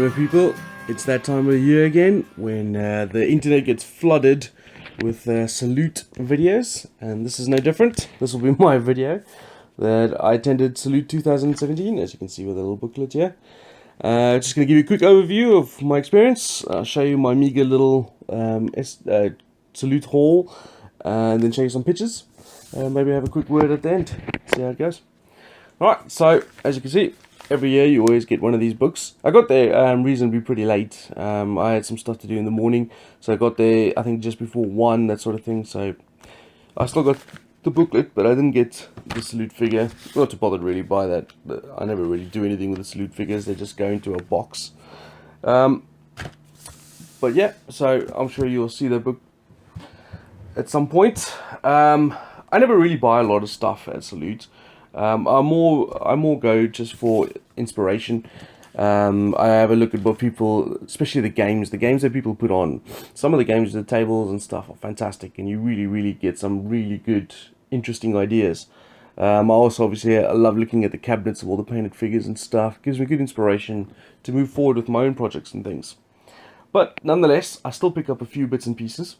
So people, it's that time of the year again when the internet gets flooded with Salute videos, and this is no different. This will be my video that I attended Salute 2017, as you can see with a little booklet here. Just going to give you a quick overview of my experience. I'll show you my meager little Salute haul, and then show you some pictures. Maybe have a quick word at the end, see how it goes. Alright, so as you can see, every year you always get one of these books. I got there reasonably pretty late. I had some stuff to do in the morning, so I got there I think just before 1, that sort of thing. So I still got the booklet, but I didn't get the Salute figure. Not too bothered really by that. But I never really do anything with the Salute figures. They just go into a box. But yeah, so I'm sure you'll see the book at some point. I never really buy a lot of stuff at Salute. I more go just for inspiration. I have a look at what people, especially the games that people put on. Some of the games, the tables and stuff are fantastic, and you really get some really good, interesting ideas. I also obviously I love looking at the cabinets of all the painted figures and stuff. It gives me good inspiration to move forward with my own projects and things. But nonetheless, I still pick up a few bits and pieces.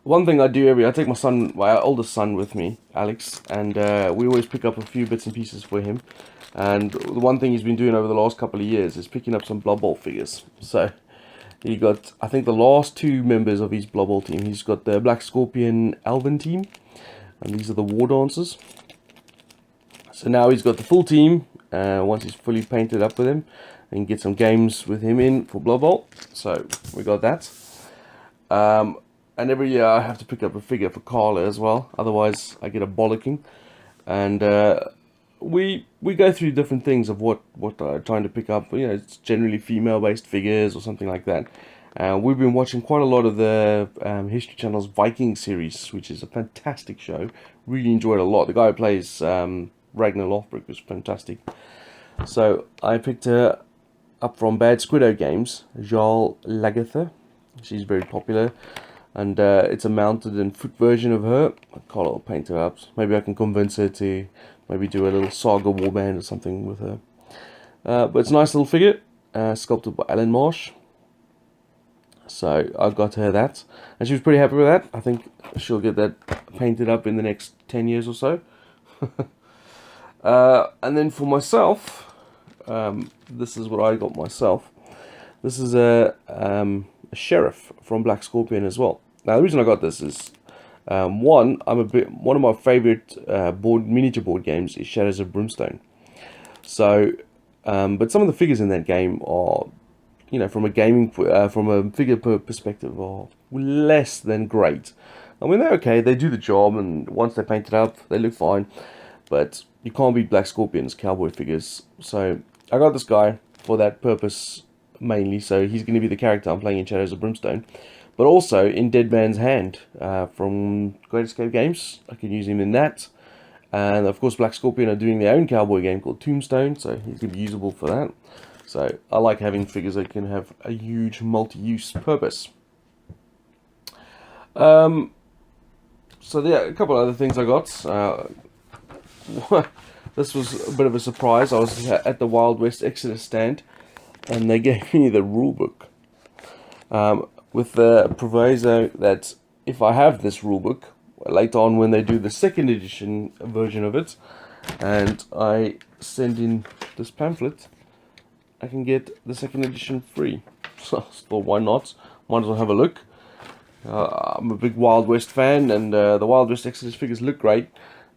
One thing I do I take my oldest son with me, Alex, and we always pick up a few bits and pieces for him. And the one thing he's been doing over the last couple of years is picking up some Blood Bowl figures. So he got, I think, the last 2 members of his Blood Bowl team. He's got the Black Scorpion Elven team, and these are the War Dancers. So now he's got the full team. Once he's fully painted up with him, and get some games with him in for Blood Bowl. So we got that. And every year I have to pick up a figure for Carla as well, otherwise I get a bollocking. And we go through different things of what I'm trying to pick up. You know, it's generally female-based figures or something like that. We've been watching quite a lot of the History Channel's Viking series, which is a fantastic show. Really enjoyed it a lot. The guy who plays Ragnar Lothbrok was fantastic. So I picked her up from Bad Squiddo Games, Jarl Lagertha. She's very popular. And it's a mounted and foot version of her. Carla will paint her up. Maybe I can convince her to maybe do a little Saga warband or something with her. But it's a nice little figure, sculpted by Alan Marsh. So I got her that, and she was pretty happy with that. I think she'll get that painted up in the next 10 years or so. And then for myself, this is what I got myself. This is a sheriff from Black Scorpion as well. Now the reason I got this is one of my favorite miniature board games is Shadows of Brimstone. So but some of the figures in that game are, you know, from a figure perspective, are less than great. I mean, they're okay, they do the job, and once they're painted up they look fine, but you can't beat Black Scorpion's cowboy figures. So I got this guy for that purpose mainly. So he's going to be the character I'm playing in Shadows of Brimstone, but also in Dead Man's Hand from Great Escape Games. I can use him in that, and of course Black Scorpion are doing their own cowboy game called Tombstone, so he's going to be usable for that. So I like having figures that can have a huge multi-use purpose. So yeah, a couple of other things I got. This was a bit of a surprise. I was at the Wild West Exodus stand, and they gave me the rulebook with the proviso that if I have this rulebook later on when they do the 2nd edition version of it, and I send in this pamphlet, I can get the 2nd edition free. So why not? Might as well have a look. I'm a big Wild West fan, and the Wild West Exodus figures look great.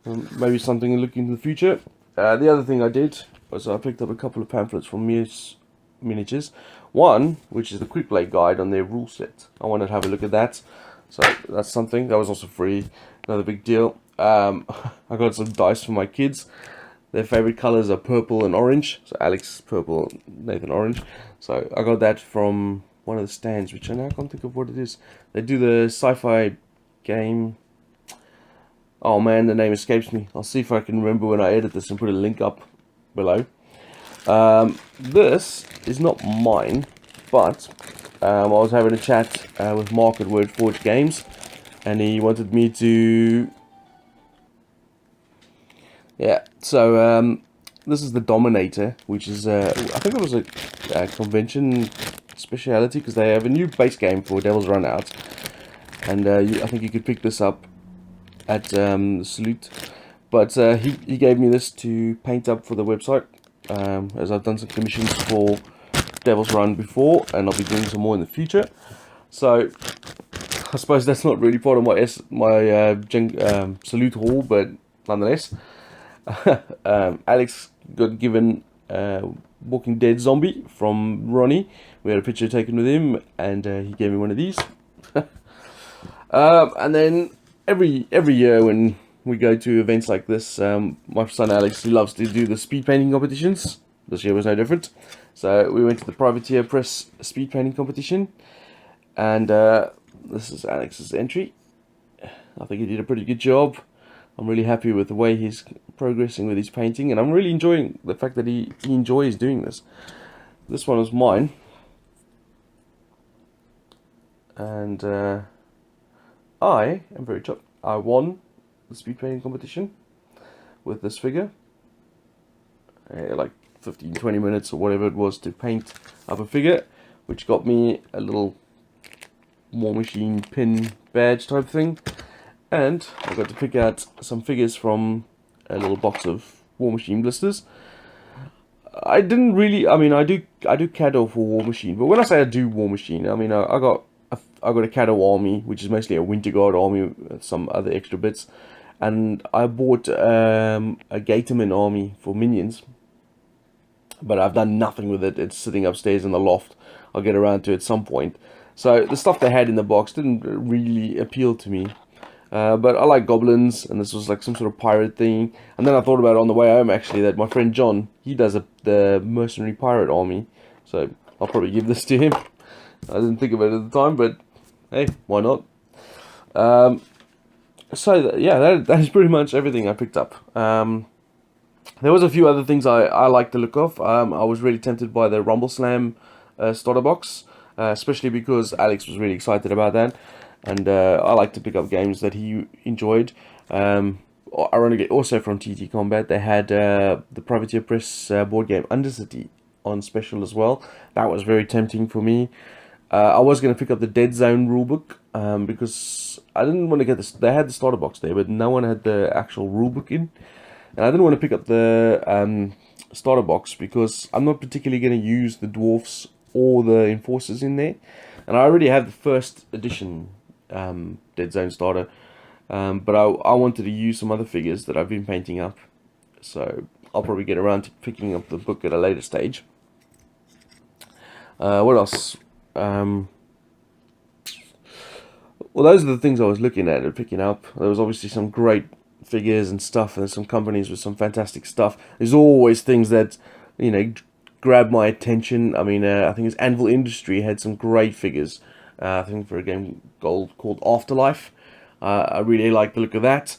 Maybe something to look into the future. The other thing I did was I picked up a couple of pamphlets from Miniatures. One, which is the quick play guide on their rule set. I wanted to have a look at that. So that's something. That was also free. Another big deal. I got some dice for my kids. Their favorite colors are purple and orange. So Alex purple, Nathan orange. So I got that from one of the stands, which I now can't think of what it is. They do the sci-fi game. Oh man, the name escapes me. I'll see if I can remember when I edit this and put a link up below. This is not mine, but I was having a chat with Mark at Wordforge Games, and he wanted me to... Yeah, so this is the Dominator, which is I think it was a convention speciality, because they have a new base game for Devil's Run out, and I think you could pick this up at Salute. But he gave me this to paint up for the website, as I've done some commissions for Devil's Run before, and I'll be doing some more in the future. So I suppose that's not really part of my Salute haul, but nonetheless. Alex got given Walking Dead zombie from Ronnie. We had a picture taken with him, and he gave me one of these. And then every year when we go to events like this, my son Alex, he loves to do the speed painting competitions. This year was no different. So we went to the Privateer Press speed painting competition, and this is Alex's entry. I think he did a pretty good job. I'm really happy with the way he's progressing with his painting, and I'm really enjoying the fact that he enjoys doing this. This one is mine, and I am very chuffed. I won the speed painting competition with this figure. Like 15-20 minutes or whatever it was to paint up a figure, which got me a little War Machine pin badge type thing. And I got to pick out some figures from a little box of War Machine blisters. I didn't really, I mean, I do Caddo for War Machine, but when I say I do War Machine, I mean I got a Caddo army, which is mostly a Winter Guard army with some other extra bits, and I bought a Gatorman army for minions, but I've done nothing with it. It's sitting upstairs in the loft. I'll get around to it at some point. So the stuff they had in the box didn't really appeal to me. But I like goblins, and this was like some sort of pirate thing. And then I thought about it on the way home, actually, that my friend John, he does the mercenary pirate army. So I'll probably give this to him. I didn't think of it at the time, but hey, why not? Yeah, that is pretty much everything I picked up. There was a few other things I like the look of. I was really tempted by the Rumble Slam starter box, especially because Alex was really excited about that. And I like to pick up games that he enjoyed. Ironically, also from TT Combat, they had the Privateer Press board game Undercity on special as well. That was very tempting for me. I was going to pick up the Dead Zone rulebook because I didn't want to get this. They had the starter box there, but no one had the actual rulebook in. And I didn't want to pick up the starter box because I'm not particularly going to use the dwarfs or the enforcers in there. And I already have the first edition Dead Zone starter, but I wanted to use some other figures that I've been painting up, so I'll probably get around to picking up the book at a later stage. What else? Well, those are the things I was looking at and picking up. There was obviously some great figures and stuff, and there's some companies with some fantastic stuff. There's always things that, you know, grab my attention. I mean, I think it's Anvil Industry had some great figures. I think for a game called Afterlife. I really like the look of that.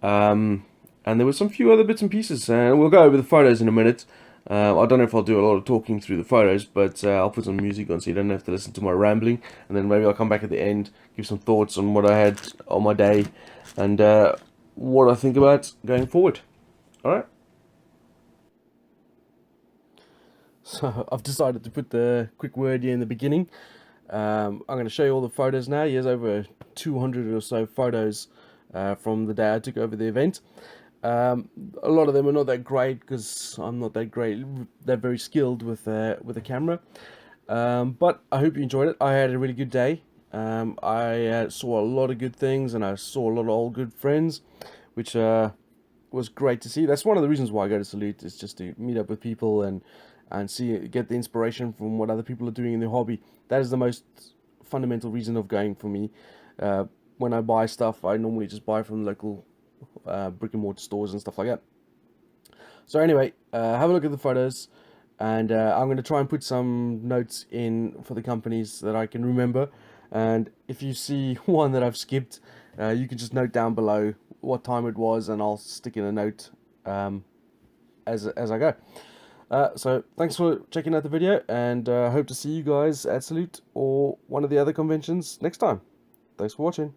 And there were some few other bits and pieces. We'll go over the photos in a minute. I don't know if I'll do a lot of talking through the photos, but I'll put some music on so you don't have to listen to my rambling. And then maybe I'll come back at the end, give some thoughts on what I had on my day, and what I think about going forward. Alright? So I've decided to put the quick word here in the beginning. I'm going to show you all the photos now. Here's over 200 or so photos from the day I took over the event. A lot of them are not that great because I'm not that great. They're very skilled with a camera. But I hope you enjoyed it. I had a really good day. I saw a lot of good things, and I saw a lot of old good friends, which was great to see. That's one of the reasons why I go to Salute, is just to meet up with people and get the inspiration from what other people are doing in their hobby. That is the most fundamental reason of going for me. When I buy stuff, I normally just buy from local brick and mortar stores and stuff like that. So anyway, have a look at the photos, and I'm going to try and put some notes in for the companies that I can remember. And if you see one that I've skipped, you can just note down below what time it was, and I'll stick in a note as I go. So thanks for checking out the video, and hope to see you guys at Salute or one of the other conventions next time. Thanks for watching.